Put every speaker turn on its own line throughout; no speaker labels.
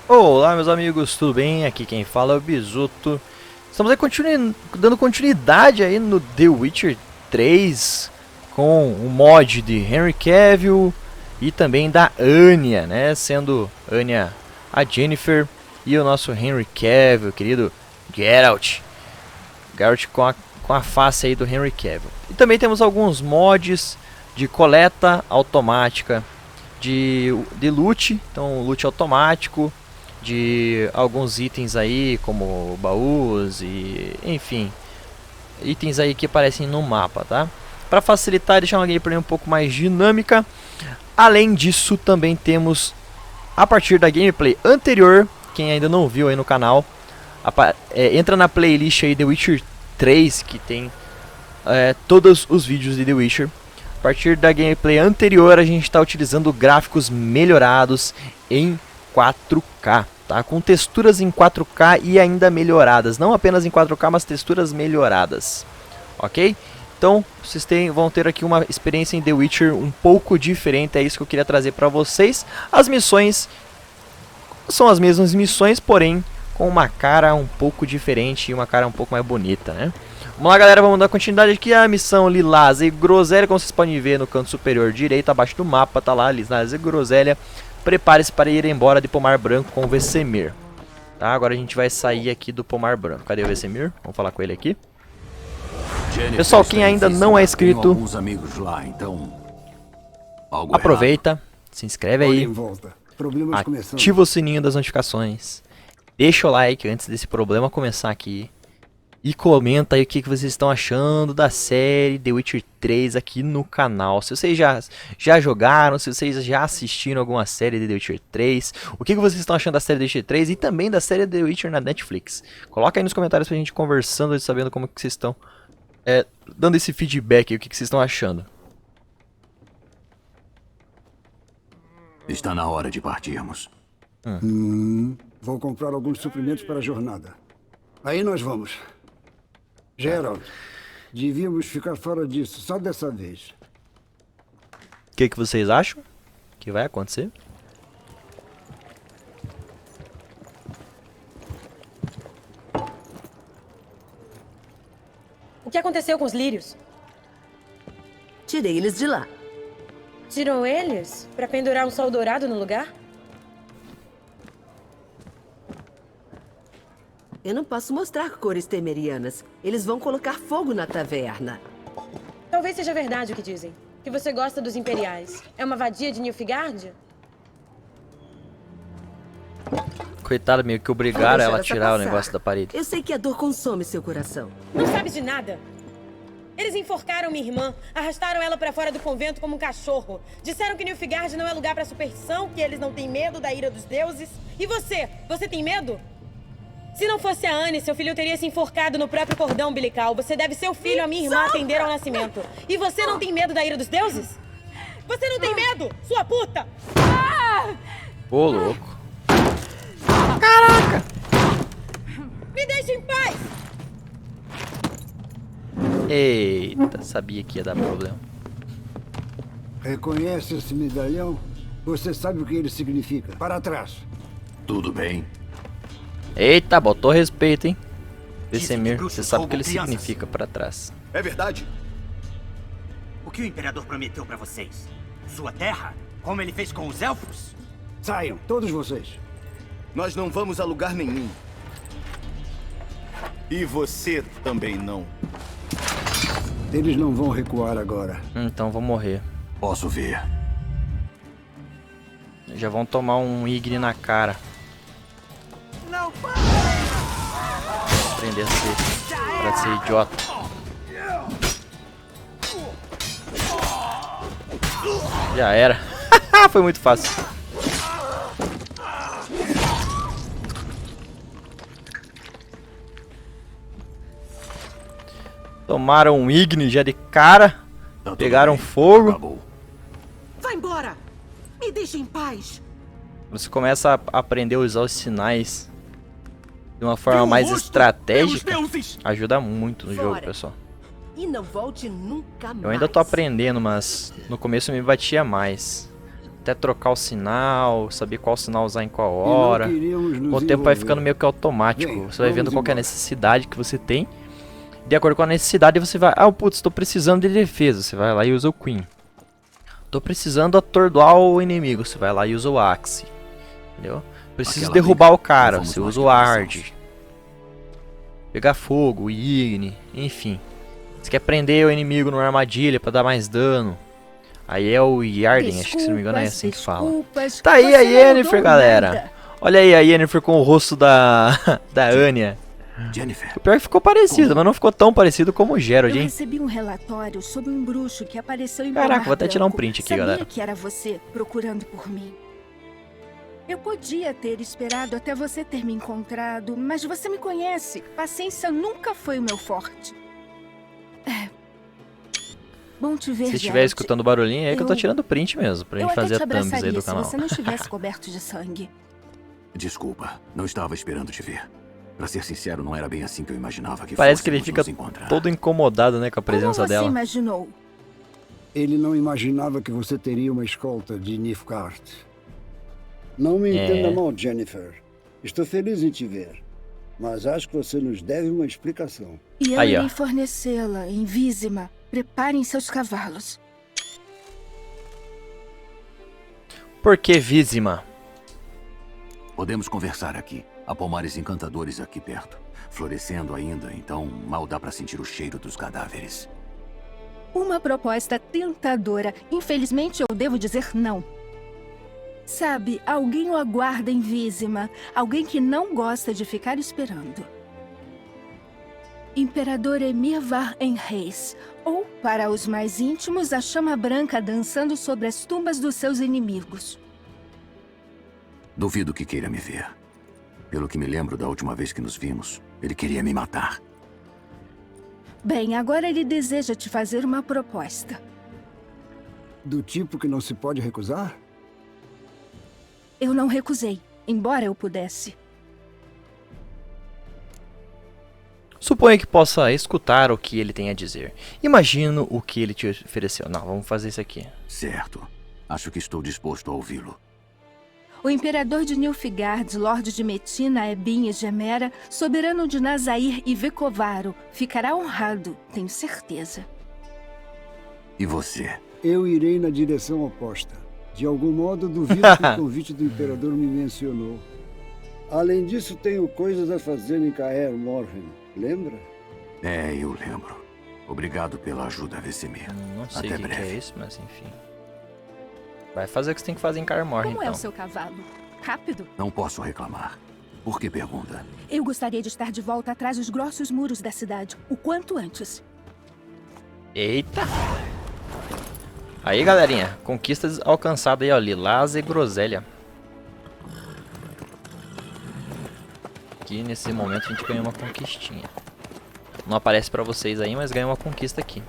Olá meus amigos, tudo bem? Aqui quem fala é o Bisuto. Estamos aí dando continuidade aí no The Witcher 3 com o mod de Henry Cavill e também da Anya, né? Sendo Anya a Jennifer e o nosso Henry Cavill, querido Geralt. Geralt com a face aí do Henry Cavill. E também temos alguns mods de coleta automática de loot, então loot automático de alguns itens aí, como baús e enfim, itens aí que aparecem no mapa, tá? Para facilitar e deixar uma gameplay um pouco mais dinâmica. Além disso, também temos a partir da gameplay anterior, quem ainda não viu aí no canal, entra na playlist aí The Witcher 3, que tem todos os vídeos de The Witcher. A partir da gameplay anterior, a gente está utilizando gráficos melhorados em 4K, tá? Com texturas em 4K e ainda melhoradas, não apenas em 4K, mas texturas melhoradas, ok? Então vocês vão ter aqui uma experiência em The Witcher um pouco diferente, é isso que eu queria trazer para vocês. As missões são as mesmas missões, porém com uma cara um pouco diferente e uma cara um pouco mais bonita, né? Vamos lá, galera, vamos dar continuidade aqui à missão Lilás e Groselha, como vocês podem ver no canto superior direito, abaixo do mapa, tá lá, Lilás e Groselha. Prepare-se para ir embora de Pomar Branco com o Vesemir. Tá, agora a gente vai sair aqui do Pomar Branco. Cadê o Vesemir? Vamos falar com ele aqui. Pessoal, quem ainda não é inscrito,
então
aproveita, se inscreve aí, ativa o sininho das notificações, deixa o like antes desse problema começar aqui. E comenta aí o que vocês estão achando da série The Witcher 3 aqui no canal. Se vocês já jogaram, se vocês já assistiram alguma série de The Witcher 3. O que vocês estão achando da série The Witcher 3 e também da série The Witcher na Netflix. Coloca aí nos comentários pra gente conversando e sabendo como que vocês estão dando esse feedback aí, o que vocês estão achando.
Está na hora de partirmos.
Vou comprar alguns suprimentos para a jornada. Aí nós vamos. Geralt, devíamos ficar fora disso, só dessa vez.
O que vocês acham que vai acontecer?
O que aconteceu com os lírios?
Tirei eles de lá.
Tirou eles? Pra pendurar um sol dourado no lugar?
Eu não posso mostrar cores temerianas. Eles vão colocar fogo na taverna.
Talvez seja verdade o que dizem. Que você gosta dos imperiais. É uma vadia de Nilfgaard?
Coitado, meio que obrigaram ela a tirar o negócio da parede.
Eu sei que a dor consome seu coração.
Não sabes de nada. Eles enforcaram minha irmã, arrastaram ela pra fora do convento como um cachorro. Disseram que Nilfgaard não é lugar pra superstição, que eles não têm medo da ira dos deuses. E você? Você tem medo? Se não fosse a Anne, seu filho teria se enforcado no próprio cordão umbilical. Você deve ser o filho a minha irmã atender ao nascimento. E você não tem medo da ira dos deuses? Você não tem medo, sua puta!
Ô, louco. Caraca!
Me deixe em paz!
Eita, sabia que ia dar problema.
Reconhece esse medalhão? Você sabe o que ele significa? Para trás.
Tudo bem.
Eita, botou respeito, hein? Vesemir, você sabe o que ele significa pra trás.
É verdade?
O que o Imperador prometeu pra vocês? Sua terra? Como ele fez com os elfos?
Saiam, todos vocês.
Nós não vamos a lugar nenhum. E você também não.
Eles não vão recuar agora.
Então vou morrer.
Posso ver.
Já vão tomar um Igni na cara.
Não!
Aprender pra ser idiota. Já era. Foi muito fácil. Tomaram um Igni já de cara.
Tá
Pegaram fogo.
Acabou.
Vai embora! Me deixe em paz!
Você começa a aprender a usar os sinais de uma forma mais estratégica. Ajuda muito no jogo, pessoal.
E não volte nunca mais.
Eu ainda tô aprendendo, mas no começo me batia mais. Até trocar o sinal, saber qual sinal usar em qual
E não
hora.
queríamos nos
Com o tempo vai
envolver.
ficando meio que automático.
Bem,
Você vai vendo
vamos
qual que é a
embora.
necessidade que você tem. De acordo com a necessidade, você vai... Ah, putz, tô precisando de defesa. Você vai lá e usa o Queen. Tô precisando atordoar o inimigo. Você vai lá e usa o Axe. Entendeu? Preciso
Aquela
derrubar
briga,
o cara.
vamos
Você
nós
usa
que
o
passamos.
Ard. Pegar fogo, o Igni, enfim. Você quer prender o inimigo numa armadilha pra dar mais dano. Aí é o Yarden, acho que se não me engano é assim que fala.
Desculpas,
Tá aí
você
a
não
Yennefer,
mudou
galera.
nada.
Olha aí a Yennefer com o rosto da Anya.
Jennifer,
O pior é que ficou parecido, mas não ficou tão parecido como o Gerald,
Eu
hein?
recebi um relatório sobre um bruxo que apareceu em
Caraca,
Pomar
vou até tirar um
Branco.
print aqui,
Sabia
galera.
que era você procurando por mim. Eu podia ter esperado até você ter me encontrado, mas você me conhece. Paciência nunca foi o meu forte. É. Bom te ver,
Se estiver
Geralt.
escutando barulhinho, é aí que eu tô
Eu-
tirando print mesmo, pra
Eu
gente
até
fazer
te
a thumbs aí
abraçaria
do
se
canal.
você não estivesse coberto de sangue.
desculpa. Não estava esperando te ver. Pra ser sincero, não era bem assim que eu imaginava que
Parece que ele
fôssemos
fica
nos encontrar.
todo incomodado, né, com a presença
Como você
dela.
imaginou?
Ele não imaginava que você teria uma escolta de Nilfgaard. Não me entenda mal, Jennifer. Estou feliz em te ver. Mas acho que você nos deve uma explicação.
E eu
Aí, ó.
irei fornecê-la em Vízima. Preparem seus cavalos.
Por que Vízima?
Podemos conversar aqui. Há pomares encantadores aqui perto. Florescendo ainda, então mal dá pra sentir o cheiro dos cadáveres.
Uma proposta tentadora. Infelizmente, eu devo dizer não. Sabe, alguém o aguarda em Vízima. Alguém que não gosta de ficar esperando. Imperador Emir Var Enreis. Ou, para os mais íntimos, a chama branca dançando sobre as tumbas dos seus inimigos.
Duvido que queira me ver. Pelo que me lembro da última vez que nos vimos, ele queria me matar.
Bem, agora ele deseja te fazer uma proposta.
Do tipo que não se pode recusar?
Eu não recusei, embora eu pudesse.
Suponha que possa escutar o que ele tem a dizer. Imagino o que ele te ofereceu. Não, vamos fazer isso aqui.
Certo. Acho que estou disposto a ouvi-lo.
O imperador de Nilfgaard, Lorde de Metina, Ebin e Gemera, soberano de Nazair e Vecovaro, ficará honrado, tenho certeza.
E você?
Eu irei na direção oposta. De algum modo, duvido que o convite do imperador me mencionou. Além disso, tenho coisas a fazer em Caer Morhen. Lembra?
É, eu lembro. Obrigado pela ajuda, Vesemir.
Não sei
Até
o que
breve.
é isso, mas enfim. Vai fazer o que você tem que fazer em Kaer Morhen,
Como
então.
é o seu cavalo? Rápido?
Não posso reclamar. Por que pergunta?
Eu gostaria de estar de volta atrás dos grossos muros da cidade, o quanto antes.
Eita! Aí, galerinha. Conquistas alcançadas aí, ó. Lilás e Groselha. Aqui, nesse momento, a gente ganhou uma conquistinha. Não aparece pra vocês aí, mas ganhou uma conquista aqui.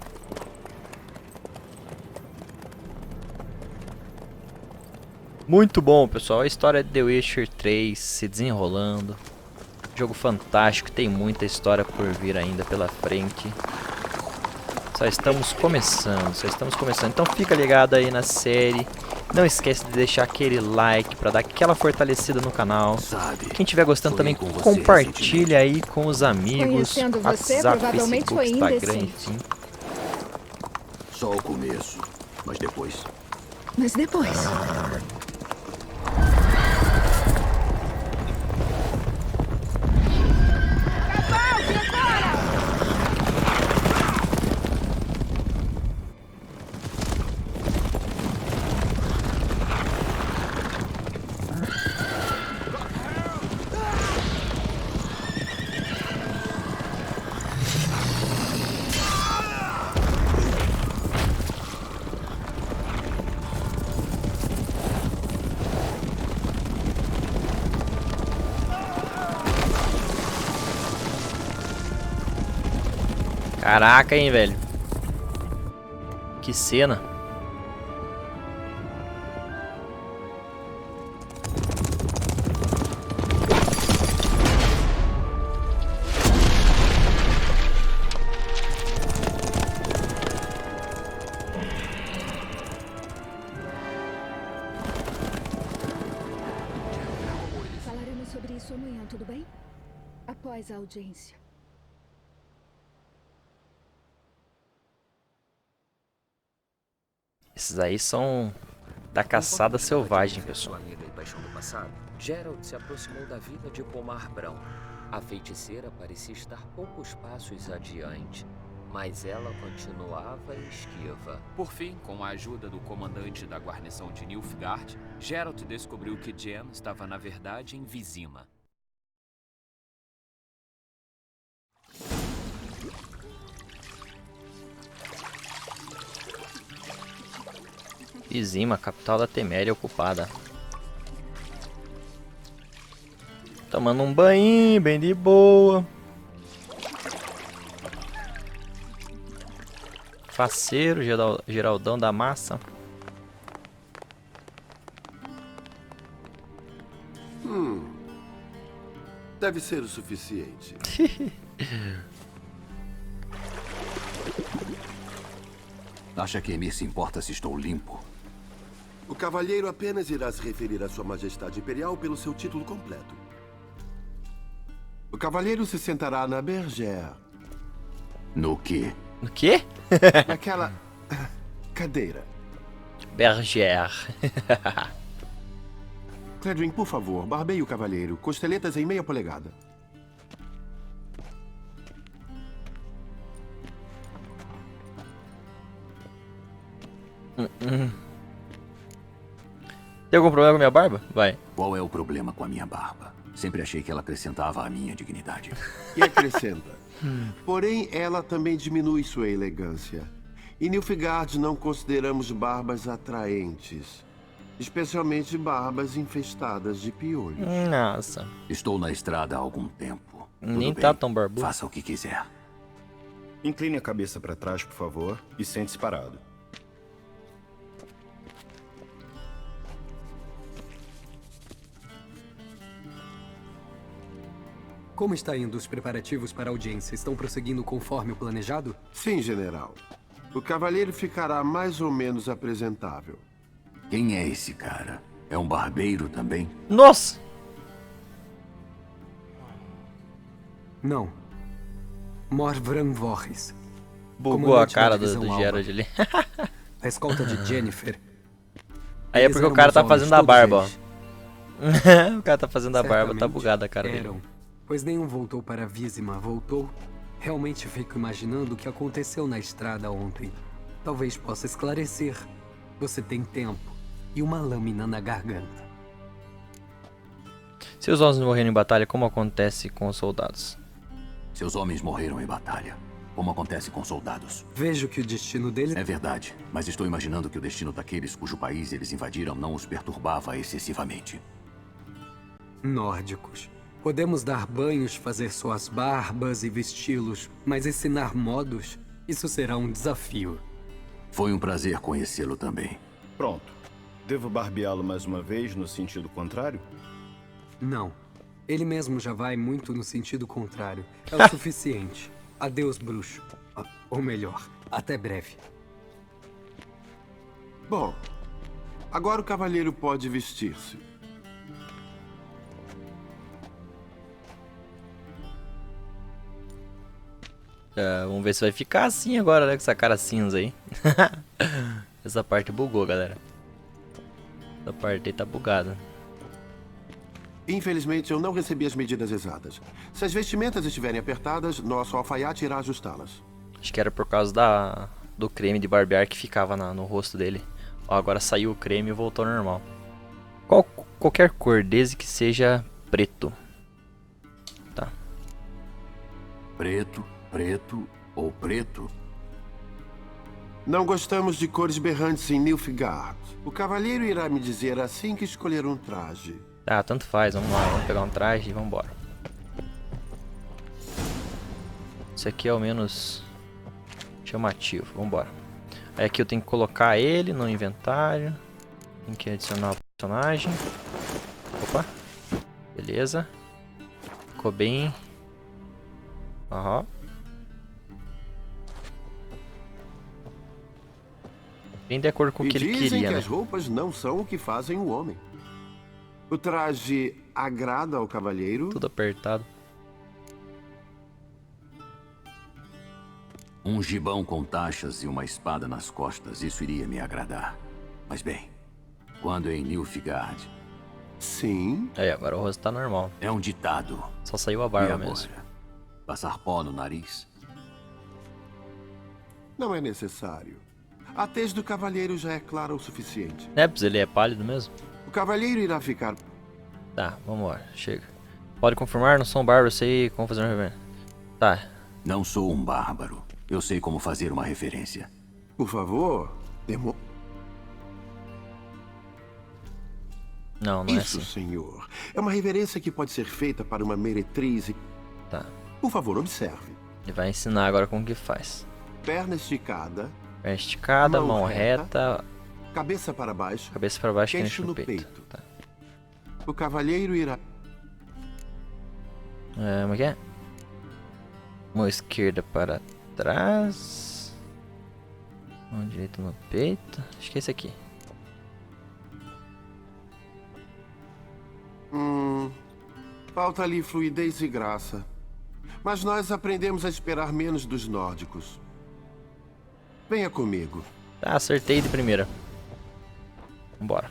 Muito bom, pessoal. A história de The Witcher 3 se desenrolando. Jogo fantástico, tem muita história por vir ainda pela frente. Só estamos começando, Então fica ligado aí na série. Não esquece de deixar aquele like pra dar aquela fortalecida no canal.
Sabe,
Quem estiver gostando também,
sonhei com você
compartilha aí com os amigos.
Conhecendo você,
WhatsApp,
provavelmente
Facebook,
foi
Instagram,
indecente.
enfim.
só o começo. Mas depois...
Mas depois...
Caraca, hein, velho. Que cena.
amanhã, tudo bem? Após a audiência.
Esses aí são da caçada selvagem, pessoal.
Amiga e paixão do passado, Geralt se aproximou da vila de Pomar Brão. A feiticeira parecia estar poucos passos adiante, mas ela continuava esquiva.
Por fim, com a ajuda do comandante da guarnição de Nilfgaard, Geralt descobriu que Jen estava na verdade em Vizima.
Vizima, capital da Teméria ocupada. Tomando um banho, bem de boa. Faceiro, Geraldão da massa.
Deve ser o suficiente.
Acha que Emir se importa se estou limpo?
O cavalheiro apenas irá se referir a Sua Majestade Imperial pelo seu título completo. O cavalheiro se sentará na bergère.
No quê?
O quê?
Naquela cadeira.
Bergère.
Cledrin, por favor, barbeie o cavalheiro. Costeletas em meia polegada.
Tem algum problema com a minha barba? Vai.
Qual é o problema com a minha barba? Sempre achei que ela acrescentava à minha dignidade.
E acrescenta. Porém, ela também diminui sua elegância. Em Nilfgaard não consideramos barbas atraentes. Especialmente barbas infestadas de piolhos.
Nossa.
Estou na estrada há algum tempo.
Nem
Tudo
tá
bem.
tão barbudo.
Faça o que quiser.
Incline a cabeça para trás, por favor, e sente-se parado.
Como está indo os preparativos para a audiência? Estão prosseguindo conforme o planejado?
Sim, general. O cavalheiro ficará mais ou menos apresentável.
Quem é esse cara? É um barbeiro também?
Nossa!
Não. Morvran Vorris.
Bugou a
comandante
cara
da
do
divisão Alva.
Gerald ali.
A escolta de Jennifer.
Aí é
Eles
porque o
eram
cara
meus
tá
homens,
fazendo a
todos
barba,
eles.
ó. O cara tá fazendo a barba, tá
Certamente
bugada a cara dele.
eram, pois nenhum voltou para Vizima. Voltou? Realmente fico imaginando o que aconteceu na estrada ontem. Talvez possa esclarecer. Você tem tempo e uma lâmina na garganta.
Se os homens morreram em batalha, como acontece com os soldados?
Seus homens morreram em batalha, como acontece com soldados.
Vejo que o destino deles...
É verdade, mas estou imaginando que o destino daqueles cujo país eles invadiram não os perturbava excessivamente.
Nórdicos. Podemos dar banhos, fazer suas barbas e vesti-los, mas ensinar modos, isso será um desafio.
Foi um prazer conhecê-lo também.
Pronto. Devo barbeá-lo mais uma vez no sentido contrário?
Não. Ele mesmo já vai muito no sentido contrário. É o suficiente. Adeus, bruxo. Ou melhor, até breve.
Bom, agora o cavalheiro pode vestir-se.
Vamos ver se vai ficar assim agora, né? Com essa cara cinza aí. Essa parte bugou, galera. Essa parte aí tá bugada.
Infelizmente, eu não recebi as medidas exatas. Se as vestimentas estiverem apertadas, nosso alfaiate irá ajustá-las.
Acho que era por causa do creme de barbear que ficava no rosto dele. Ó, agora saiu o creme e voltou ao normal. Qualquer cor, desde que seja preto. Tá.
Preto, preto ou preto?
Não gostamos de cores berrantes em Nilfgaard. O cavalheiro irá me dizer assim que escolher um traje.
Tá, tanto faz, vamos lá, vamos pegar um traje e vamos embora. Esse aqui é o menos chamativo, vamos embora. Aí aqui eu tenho que colocar ele no inventário. Tem que adicionar o personagem. Opa, beleza. Ficou bem. Aham. Bem de acordo com o que ele
dizem
queria,
que
né?
as roupas não são o que fazem o homem. O traje agrada ao cavalheiro?
Tudo apertado.
Um gibão com taxas e uma espada nas costas, isso iria me agradar. Mas bem, quando em Nilfgaard...
Sim.
Aí, agora o rosto tá normal.
É um ditado.
Só saiu a barba
E agora?
mesmo.
Passar pó no nariz?
Não é necessário. A tez do cavalheiro já é clara o suficiente.
É, pois ele é pálido mesmo.
O cavalheiro irá ficar...
Tá, vamos embora. Chega. Pode confirmar, não sou um bárbaro, sei como fazer uma reverência. Tá.
Não sou um bárbaro. Eu sei como fazer uma referência.
Por favor,
Não é
Isso,
assim.
senhor. É uma reverência que pode ser feita para uma meretriz.
Tá.
Por favor, observe.
Ele vai ensinar agora como que faz.
Perna esticada.
Perna esticada, mão reta.
Cabeça para baixo.
Cabeça para baixo,
queixo no peito. Tá. O cavalheiro irá...
Como é que é? Mão esquerda para trás. Mão direita no peito. Acho que é esse aqui.
Falta ali fluidez e graça. Mas nós aprendemos a esperar menos dos nórdicos. Venha comigo.
Tá, acertei de primeira. Vambora.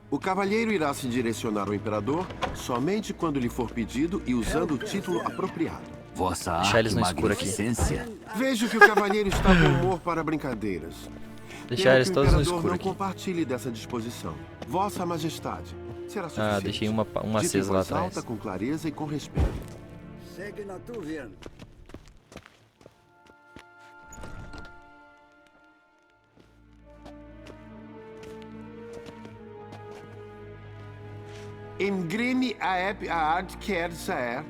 O cavalheiro irá se direcionar ao imperador somente quando lhe for pedido e usando o título apropriado.
Vossa
Deixar eles no escuro aqui.
magnificência.
Vejo que o cavalheiro está com humor para brincadeiras.
Deixar eles todos no
o
escuro
imperador não
aqui.
compartilhe dessa disposição. Vossa Majestade, será suficiente.
Deixei uma
Dito
acesa
em
lá
voz
atrás.
alta, com clareza e com respeito.
Segue na Tuvien.
In Grini aep aard ker saer,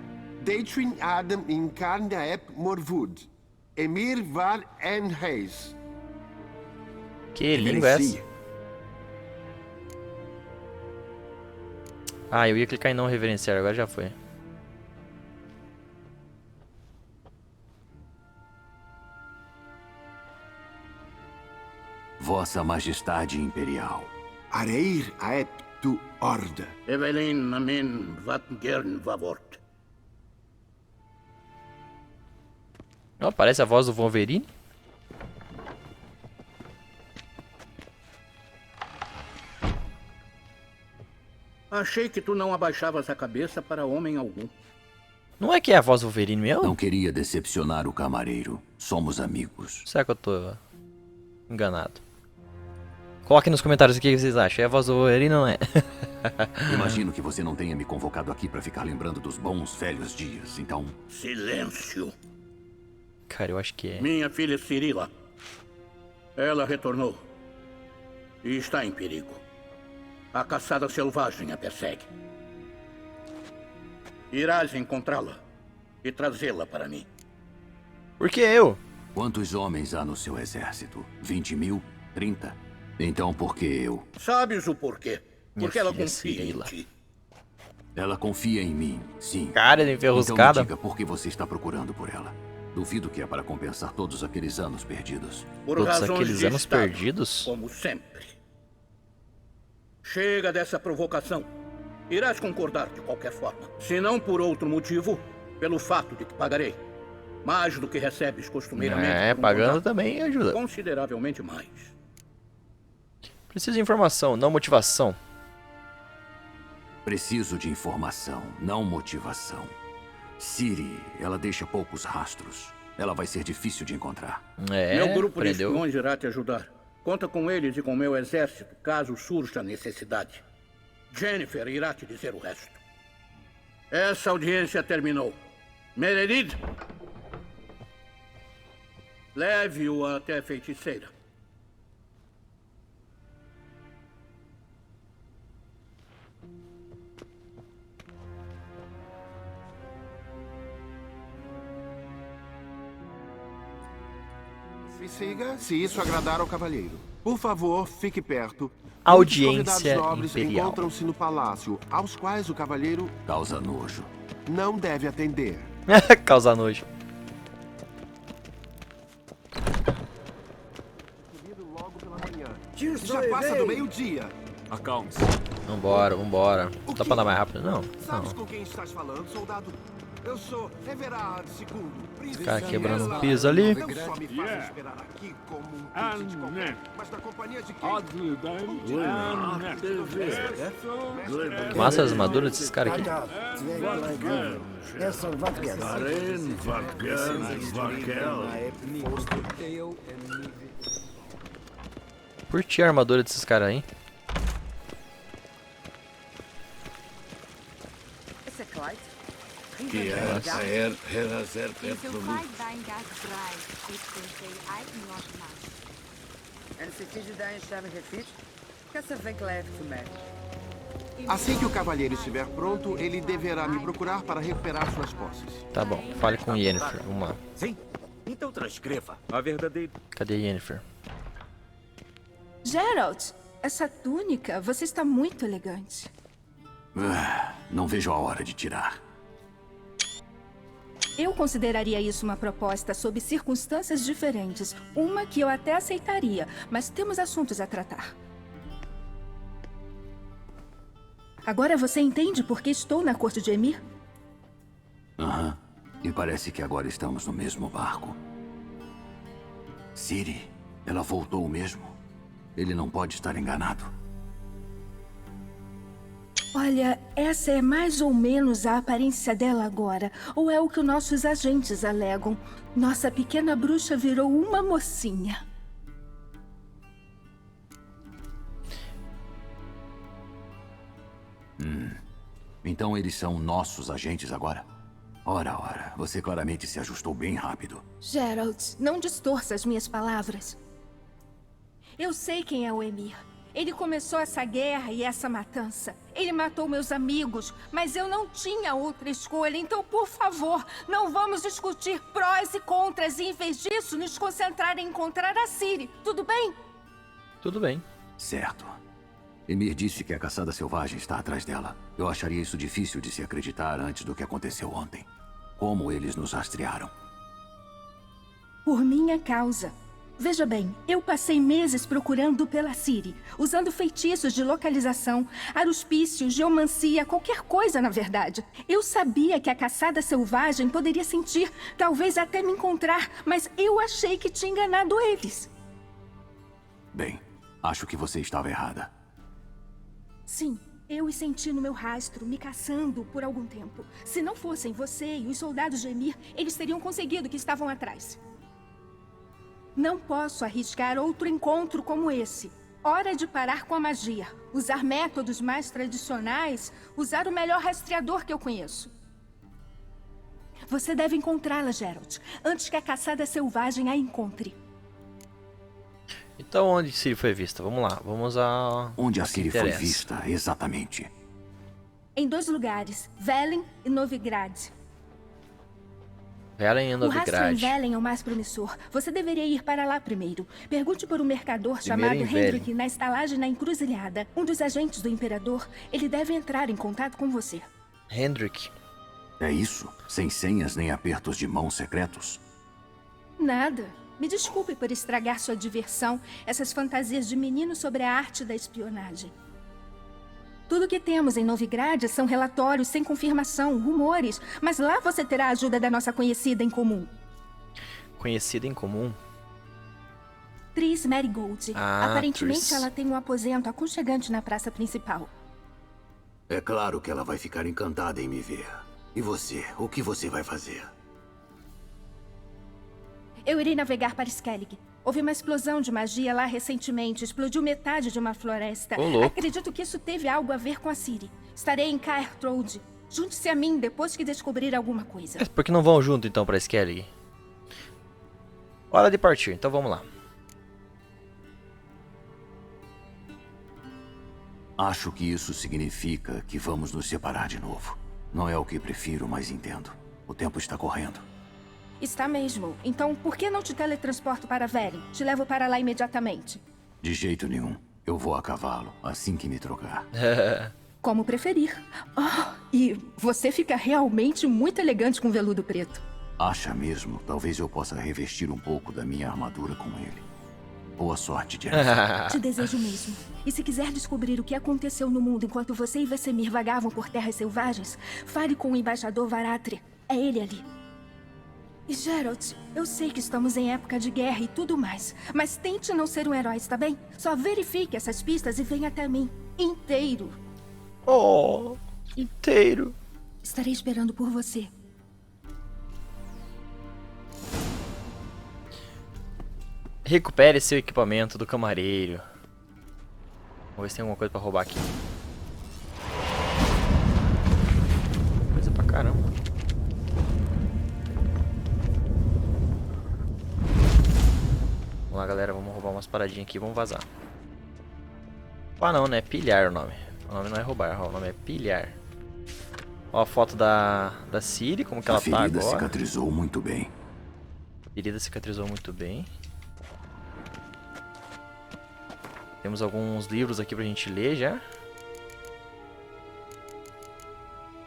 Deitrin Adam in Karn aep morvud. Emir var en heis.
Que língua é essa? Ah, eu ia clicar em não reverenciar, agora já foi.
Vossa Majestade Imperial.
Areir aep tu orde.
Evelyn namin wat gern vavort.
Não, parece a voz do Wolverine.
Achei que tu não abaixavas a cabeça para homem algum.
Não é que é a voz do Wolverine mesmo?
Não queria decepcionar o camareiro. Somos amigos.
Será que eu tô enganado? Coloquem nos comentários o que vocês acham. É a voz do Wolverine ou não é?
Imagino que você não tenha me convocado aqui para ficar lembrando dos bons velhos dias, então...
Silêncio.
Cara, eu acho que é.
Minha filha Cirila. Ela retornou. E está em perigo. A caçada selvagem a persegue. Irás encontrá-la e trazê-la para mim.
Por que eu?
Quantos homens há no seu exército? 20 mil? 30? Então por que eu?
Sabes o porquê? Porque ela
filha
confia
Cirila.
em ti.
Ela confia em mim, sim.
Cara de enferruscada.
Então me diga por que você está procurando por ela. Duvido que é para compensar todos aqueles anos perdidos.
Por
Todos
razões
aqueles
de
anos
estado,
perdidos?
como sempre. Chega dessa provocação. Irás concordar de qualquer forma. Se não por outro motivo, pelo fato de que pagarei mais do que recebes costumeiramente.
É,
por um
pagando
contrato.
também ajuda.
Consideravelmente mais.
Preciso de informação, não motivação.
Preciso de informação, não motivação. Ciri, ela deixa poucos rastros. Ela vai ser difícil de encontrar.
Meu grupo de
aprendeu.
espiões irá te ajudar. Conta com eles e com meu exército, caso surja necessidade. Jennifer irá te dizer o resto. Essa audiência terminou. Meredith, leve-o até a feiticeira.
Me siga, se isso agradar ao cavalheiro. Por favor, fique perto.
Audiência
Muitos convidados nobres
imperial.
encontram-se no palácio, aos quais o cavalheiro
Causa nojo.
não deve atender.
Causa nojo.
Já passa do meio-dia.
Acalme-se.
Vambora. Não dá pra andar mais rápido, não?
Sabes com quem estás falando, soldado? Eu sou Everard II.
Esse cara quebrando o piso ali.
Não só me faz esperar aqui como um príncipe qualquer, mas na companhia de quem?
Massa as armaduras desses caras aqui. Curti a armadura desses caras aí.
Esse é Clyde?
Assim que o cavalheiro estiver pronto, ele deverá me procurar para recuperar suas posses.
Tá bom, fale com Yennefer. Vamos lá.
Sim? Então transcreva.
A verdadeira...
Cadê Yennefer?
Geralt, essa túnica, você está muito elegante.
Não vejo a hora de tirar.
Eu consideraria isso uma proposta sob circunstâncias diferentes. Uma que eu até aceitaria, mas temos assuntos a tratar. Agora você entende por que estou na corte de Emhyr?
Aham. E parece que agora estamos no mesmo barco. Ciri, ela voltou mesmo? Ele não pode estar enganado.
Olha, essa é mais ou menos a aparência dela agora. Ou é o que nossos agentes alegam. Nossa pequena bruxa virou uma mocinha.
Então eles são nossos agentes agora? Ora, você claramente se ajustou bem rápido.
Geralt, não distorça as minhas palavras. Eu sei quem é o Emhyr. Ele começou essa guerra e essa matança. Ele matou meus amigos, mas eu não tinha outra escolha. Então, por favor, não vamos discutir prós e contras e, em vez disso, nos concentrar em encontrar a Ciri. Tudo bem?
Tudo bem.
Certo. Emhyr disse que a caçada selvagem está atrás dela. Eu acharia isso difícil de se acreditar antes do que aconteceu ontem. Como eles nos rastrearam?
Por minha causa. Veja bem, eu passei meses procurando pela Ciri, usando feitiços de localização, aruspícios, geomancia, qualquer coisa, na verdade. Eu sabia que a caçada selvagem poderia sentir, talvez até me encontrar, mas eu achei que tinha enganado eles.
Bem, acho que você estava errada.
Sim, eu os senti no meu rastro, me caçando por algum tempo. Se não fossem você e os soldados de Emhyr, eles teriam conseguido o que estavam atrás. Não posso arriscar outro encontro como esse. Hora de parar com a magia. Usar métodos mais tradicionais. Usar o melhor rastreador que eu conheço. Você deve encontrá-la, Geralt, antes que a caçada selvagem a encontre.
Então, onde Ciri foi vista? Vamos lá, vamos a...
Onde a Ciri foi vista, exatamente?
Em 2 lugares, Velen e Novigrad.
Velen e
O rastro em
Novigrad.
Velen é o mais promissor. Você deveria ir para lá primeiro. Pergunte por um mercador
Primeiro
chamado
em Velen.
Hendrik na estalagem na encruzilhada. Um dos agentes do Imperador. Ele deve entrar em contato com você.
Hendrik.
É isso? Sem senhas nem apertos de mão secretos?
Nada. Me desculpe por estragar sua diversão. Essas fantasias de menino sobre a arte da espionagem. Tudo que temos em Novigrad são relatórios sem confirmação, rumores. Mas lá você terá a ajuda da nossa conhecida em comum.
Conhecida em comum?
Tris Merigold.
Ah,
Aparentemente
Tris.
ela tem um aposento aconchegante na praça principal.
É claro que ela vai ficar encantada em me ver. E você? O que você vai fazer?
Eu irei navegar para Skellig. Houve uma explosão de magia lá recentemente. Explodiu metade de uma floresta.
Ô, louco.
Acredito que isso teve algo a ver com a Ciri. Estarei em Caer Trode. Junte-se a mim depois que descobrir alguma coisa.
Por que não vão junto então pra Skellig? Hora de partir, então vamos lá.
Acho que isso significa que vamos nos separar de novo. Não é o que prefiro, mas entendo. O tempo está correndo.
Está mesmo. Então, por que não te teletransporto para Velen? Te levo para lá imediatamente.
De jeito nenhum. Eu vou a cavalo, assim que me trocar.
Como preferir. Oh, e você fica realmente muito elegante com veludo preto.
Acha mesmo? Talvez eu possa revestir um pouco da minha armadura com ele. Boa sorte, Jennifer.
Te desejo mesmo. E se quiser descobrir o que aconteceu no mundo enquanto você e Vesemir vagavam por terras selvagens, fale com o embaixador Varatri. É ele ali. E Geralt, eu sei que estamos em época de guerra e tudo mais, mas tente não ser um herói, está bem? Só verifique essas pistas e venha até mim. Inteiro.
Oh, inteiro.
Estarei esperando por você.
Recupere seu equipamento do camareiro. Vamos ver se tem alguma coisa pra roubar aqui. Coisa pra caramba. Vamos lá, galera. Vamos roubar umas paradinhas aqui e vamos vazar. Ah, não, né? Pilhar o nome. O nome não é roubar, o nome é pilhar. Ó a foto da Ciri, como que ela tá agora.
A ferida cicatrizou muito bem.
A ferida cicatrizou muito bem. Temos alguns livros aqui pra gente ler já.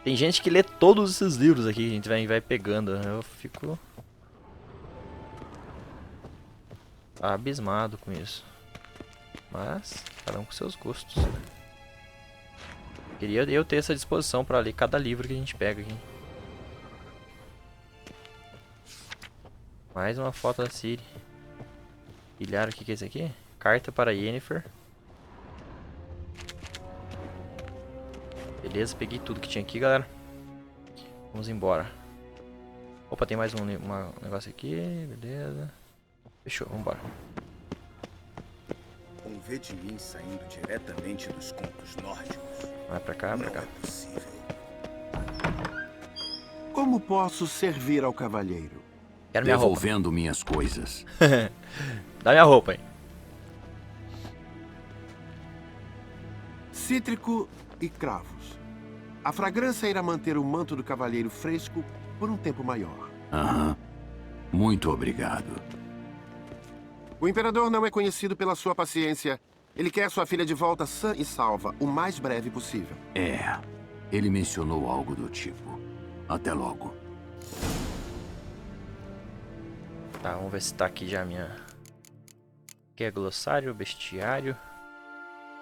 Tem gente que lê todos esses livros aqui, a gente vai pegando. Eu fico abismado com isso. Mas, cada um com seus gostos. Queria eu ter essa disposição pra ler cada livro que a gente pega aqui. Mais uma foto da Ciri. Pilhar, o que é isso aqui? Carta para Yennefer. Beleza, peguei tudo que tinha aqui, galera. Vamos embora. Opa, tem mais um negócio aqui. Beleza. Fechou, vamos embora.
Um vê de mim saindo diretamente dos contos nórdicos.
Vai pra cá, pra cá.
Não é possível.
Como posso servir ao cavalheiro?
Quero minha roupa.
Devolvendo minhas coisas.
Dá minha roupa aí.
Cítrico e cravos. A fragrância irá manter o manto do cavalheiro fresco por um tempo maior.
Aham. Muito obrigado.
O imperador não é conhecido pela sua paciência. Ele quer sua filha de volta sã e salva, o mais breve possível.
É. Ele mencionou algo do tipo. Até logo.
Tá, vamos ver se tá aqui já a minha... Aqui é glossário, bestiário.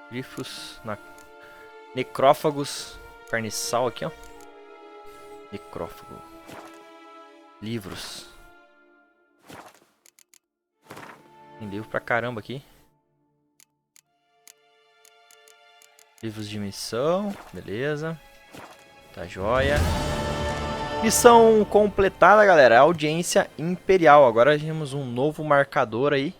Grifos, necrófagos, carniçal aqui, ó. Necrófago. Livros. Tem livro pra caramba aqui. Livros de missão, beleza. Tá joia. Missão completada, galera. Audiência Imperial. Agora temos um novo marcador aí.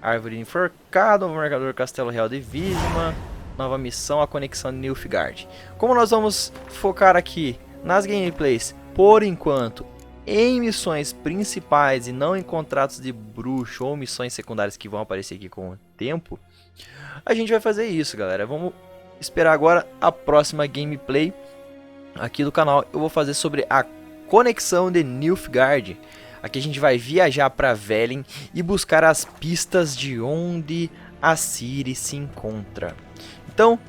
Árvore enforcada, novo marcador Castelo Real de Vizima. Nova missão, a conexão de Nilfgaard. Como nós vamos focar aqui nas gameplays, por enquanto, em missões principais e não em contratos de bruxo ou missões secundárias que vão aparecer aqui com o tempo, a gente vai fazer isso, galera. Vamos esperar agora a próxima gameplay aqui do canal. Eu vou fazer sobre a conexão de Nilfgaard. Aqui a gente vai viajar para Velen e buscar as pistas de onde a Ciri se encontra. Então,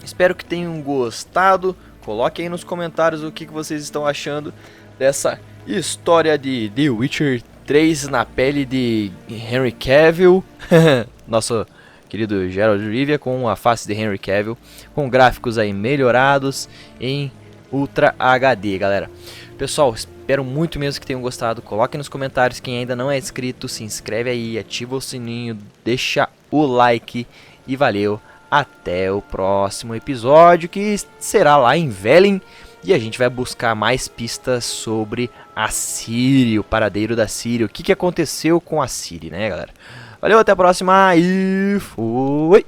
espero que tenham gostado. Coloque aí nos comentários o que vocês estão achando dessa história de The Witcher 3 na pele de Henry Cavill. Nosso querido Geralt de Rivia com a face de Henry Cavill, com gráficos aí melhorados em Ultra HD, galera. Pessoal, espero muito mesmo que tenham gostado. Coloque nos comentários quem ainda não é inscrito, se inscreve aí, ativa o sininho, deixa o like e valeu. Até o próximo episódio, que será lá em Velen, e a gente vai buscar mais pistas sobre a Ciri, o paradeiro da Ciri, o que aconteceu com a Ciri, né, galera? Valeu, até a próxima e fui!